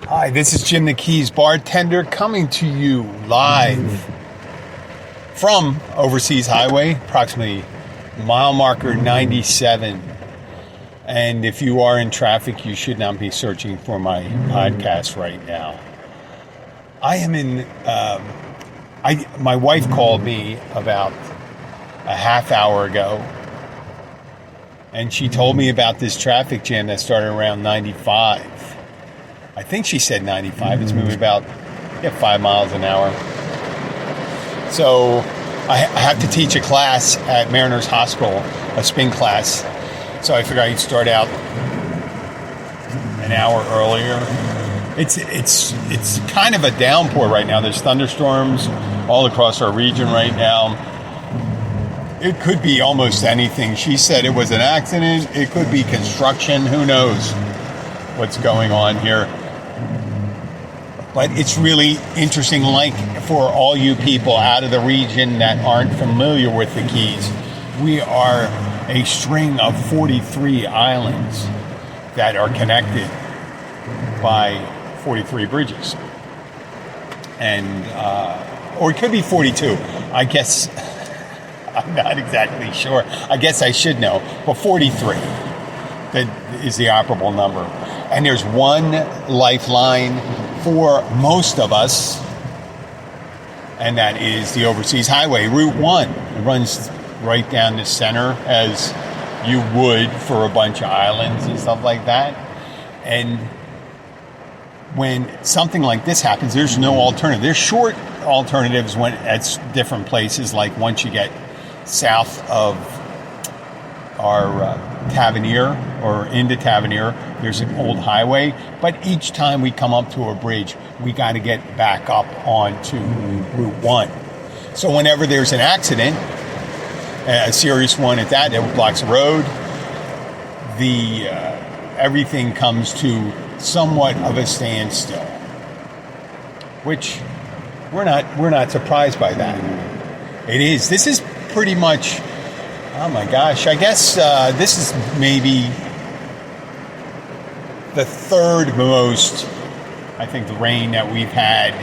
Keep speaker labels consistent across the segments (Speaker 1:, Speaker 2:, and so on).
Speaker 1: Hi, this is Jim the Keys Bartender coming to you live from Overseas Highway, approximately mile marker 97. And if you are in traffic, you should not be searching for my podcast right now. I am in, my wife called me about a half hour ago, and she told me about this traffic jam that started around 95. I think she said 95. It's moving about 5 miles an hour. So I have to teach a class at Mariners Hospital, a spin class. So I figured I'd start out an hour earlier. It's kind of a downpour right now. There's thunderstorms all across our region right now. It could be almost anything. She said it was an accident. It could be construction. Who knows what's going on here? But it's really interesting, like for all you people out of the region that aren't familiar with the Keys, we are a string of 43 islands that are connected by 43 bridges. And, or it could be 42. I guess, I'm not exactly sure. I guess I should know, but 43 that is the operable number. And there's one lifeline for most of us, and that is the Overseas Highway, Route 1. It runs right down the center as you would for a bunch of islands and stuff like that. And when something like this happens, there's no alternative. There's short alternatives when at different places, like once you get south of our Tavernier or into Tavernier, there's an old highway, but each time we come up to a bridge, we got to get back up onto Route 1. So whenever there's an accident, a serious one at that blocks the road, everything comes to somewhat of a standstill, which we're not surprised by that. This is pretty much, oh my gosh, I guess this is maybe the third most, I think, the rain that we've had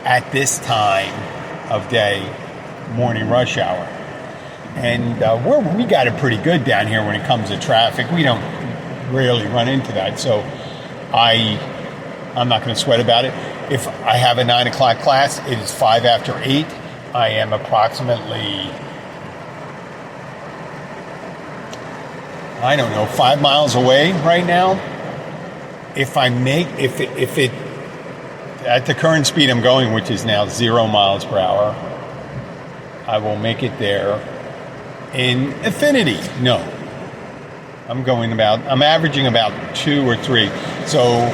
Speaker 1: at this time of day, morning rush hour. And we got it pretty good down here when it comes to traffic. We don't rarely run into that. So I'm not going to sweat about it. If I have a 9 o'clock class, it is 5 after 8. I am approximately, I don't know, 5 miles away right now. If it at the current speed I'm going, which is now 0 miles per hour, I will make it there in infinity. No, I'm averaging about 2 or 3. So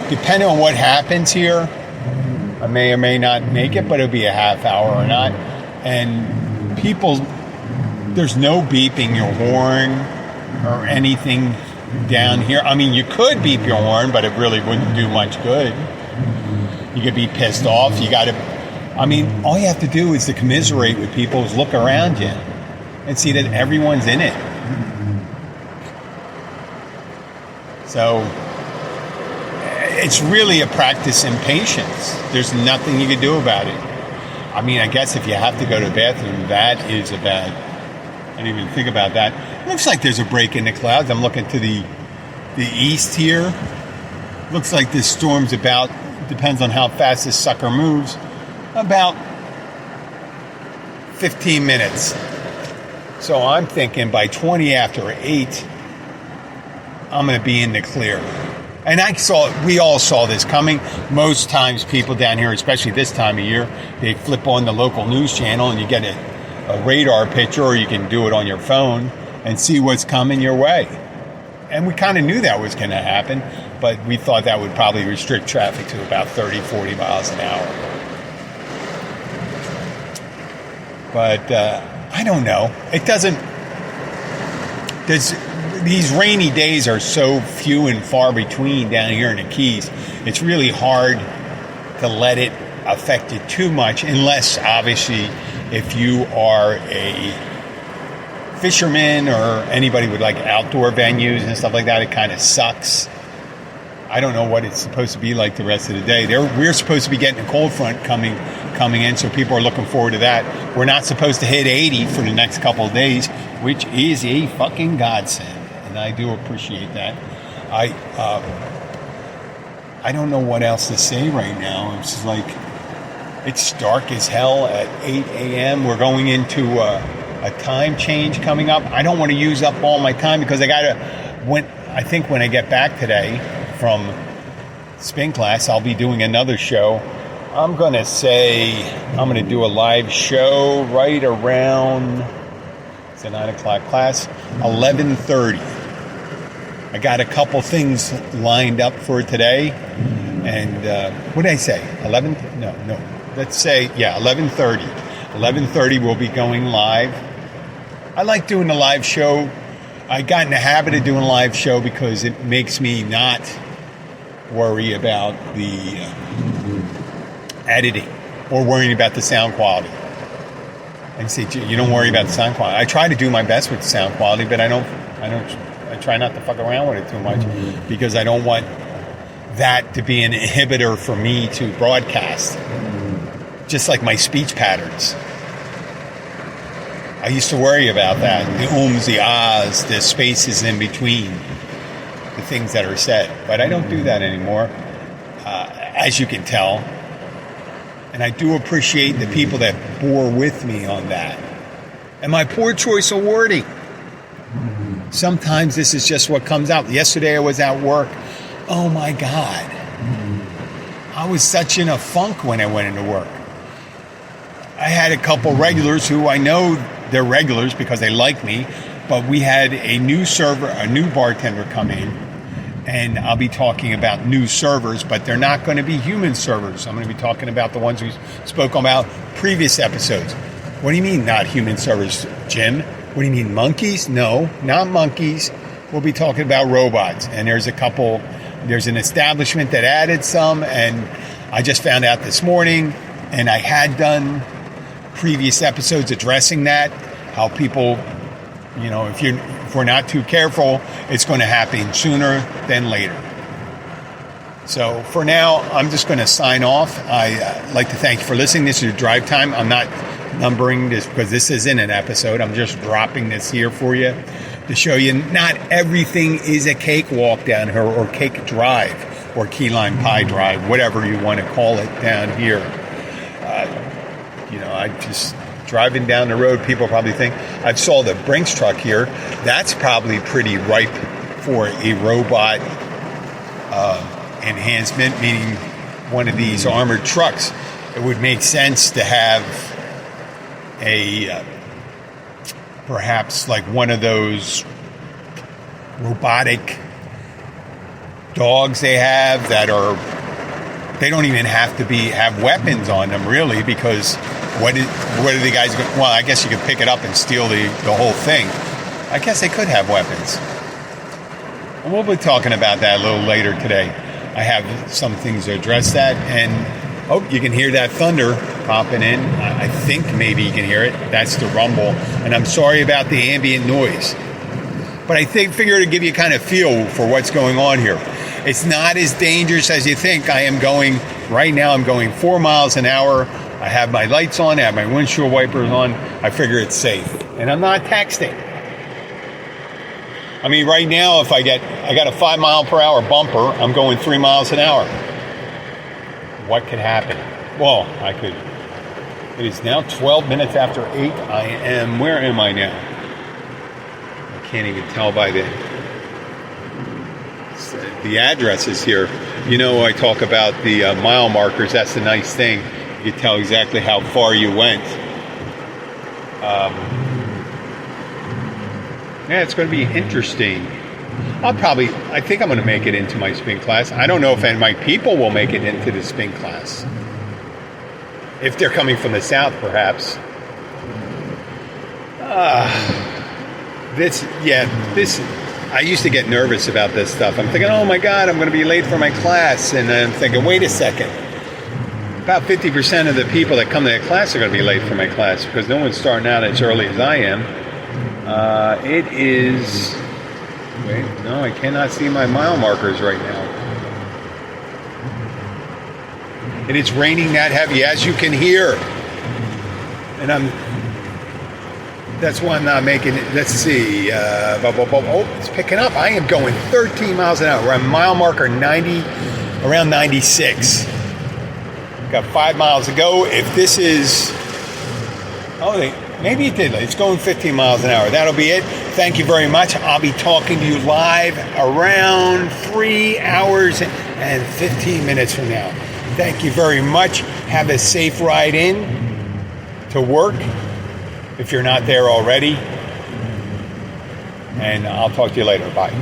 Speaker 1: depending on what happens here, I may or may not make it, but it'll be a half hour or not. And people, there's no beeping your horn or anything down here. I mean, you could beep your horn, but it really wouldn't do much good. You could be pissed off. All you have to do is to commiserate with people, is look around you and see that everyone's in it. So it's really a practice in patience. There's nothing you can do about it. I mean, I guess if you have to go to the bathroom, that is a bad. I didn't even think about that. It looks like there's a break in the clouds. I'm looking to the east here. Looks like this storm's about, depends on how fast this sucker moves, about 15 minutes. So I'm thinking by 20 after 8, I'm going to be in the clear. And we all saw this coming. Most times people down here, especially this time of year, they flip on the local news channel and you get a radar picture, or you can do it on your phone and see what's coming your way. And we kind of knew that was going to happen, but we thought that would probably restrict traffic to about 30, 40 miles an hour. But I don't know. It doesn't... These rainy days are so few and far between down here in the Keys. It's really hard to let it affect you too much, unless, obviously, if you are a fisherman or anybody with like outdoor venues and stuff like that, it kind of sucks. I don't know what it's supposed to be like the rest of the day. We're supposed to be getting a cold front coming in, so people are looking forward to that. We're not supposed to hit 80 for the next couple of days, which is a fucking godsend, and I do appreciate that. I don't know what else to say right now. It's like, it's dark as hell at 8 a.m. We're going into a time change coming up. I don't want to use up all my time because I think when I get back today from spin class, I'll be doing another show. I'm going to do a live show right around, it's a 9 o'clock class, 11:30. I got a couple things lined up for today. And what did I say? 11? No. Let's say, 11:30. 11:30 we'll be going live. I like doing a live show. I got in the habit of doing a live show because it makes me not worry about the editing or worrying about the sound quality. And say, you don't worry about the sound quality. I try to do my best with the sound quality, but I try not to fuck around with it too much because I don't want that to be an inhibitor for me to broadcast. Just like my speech patterns. I used to worry about that. The ums, the ahs, the spaces in between the things that are said. But I don't do that anymore, as you can tell. And I do appreciate the people that bore with me on that. And my poor choice of wording. Sometimes this is just what comes out. Yesterday I was at work. Oh my God. I was such in a funk when I went into work. I had a couple regulars who I know they're regulars because they like me, but we had a new bartender come in, and I'll be talking about new servers, but they're not going to be human servers. I'm going to be talking about the ones we spoke about previous episodes. What do you mean not human servers, Jim? What do you mean, monkeys? No, not monkeys. We'll be talking about robots, and there's an establishment that added some, and I just found out this morning, and I had done previous episodes addressing that, how people, if we're not too careful, it's going to happen sooner than later. So for now, I'm just going to sign off. I'd like to thank you for listening. This is Drive Time. I'm not numbering this because this isn't an episode. I'm just dropping this here for you to show you not everything is a cakewalk down here, or cake drive, or key lime pie drive, whatever you want to call it down here. I just driving down the road, people probably think I saw the Brinks truck here. That's probably pretty ripe for a robot enhancement, meaning one of these armored trucks. It would make sense to have a perhaps like one of those robotic dogs they have that they don't even have to have weapons on them really, because what are the guys well, I guess you could pick it up and steal the whole thing. I guess they could have weapons. And we'll be talking about that a little later today. I have some things to address that, and you can hear that thunder popping in. I think maybe you can hear it. That's the rumble, and I'm sorry about the ambient noise. But I figure to give you kind of feel for what's going on here. It's not as dangerous as you think. I'm going 4 miles an hour. I have my lights on. I have my windshield wipers on. I figure it's safe. And I'm not texting. I mean, right now, if I got a 5 mile per hour bumper, I'm going 3 miles an hour. What could happen? Well, it is now 12 minutes after 8. Where am I now? I can't even tell by the addresses here. I talk about the mile markers. That's the nice thing. You can tell exactly how far you went. It's going to be interesting. I think I'm going to make it into my spin class. I don't know if any of my people will make it into the spin class. If they're coming from the south, perhaps. I used to get nervous about this stuff. I'm thinking, oh my God, I'm going to be late for my class. And I'm thinking, wait a second. About 50% of the people that come to that class are going to be late for my class because no one's starting out as early as I am. It is... Wait, no, I cannot see my mile markers right now. It is raining that heavy, as you can hear. And that's why I'm not making it. Let's see. Oh, it's picking up. I am going 13 miles an hour. We're on mile marker 90, around 96. Got 5 miles to go. If this is... maybe it did. It's going 15 miles an hour. That'll be it. Thank you very much. I'll be talking to you live around 3 hours and 15 minutes from now. Thank you very much. Have a safe ride in to work if you're not there already. And I'll talk to you later. Bye.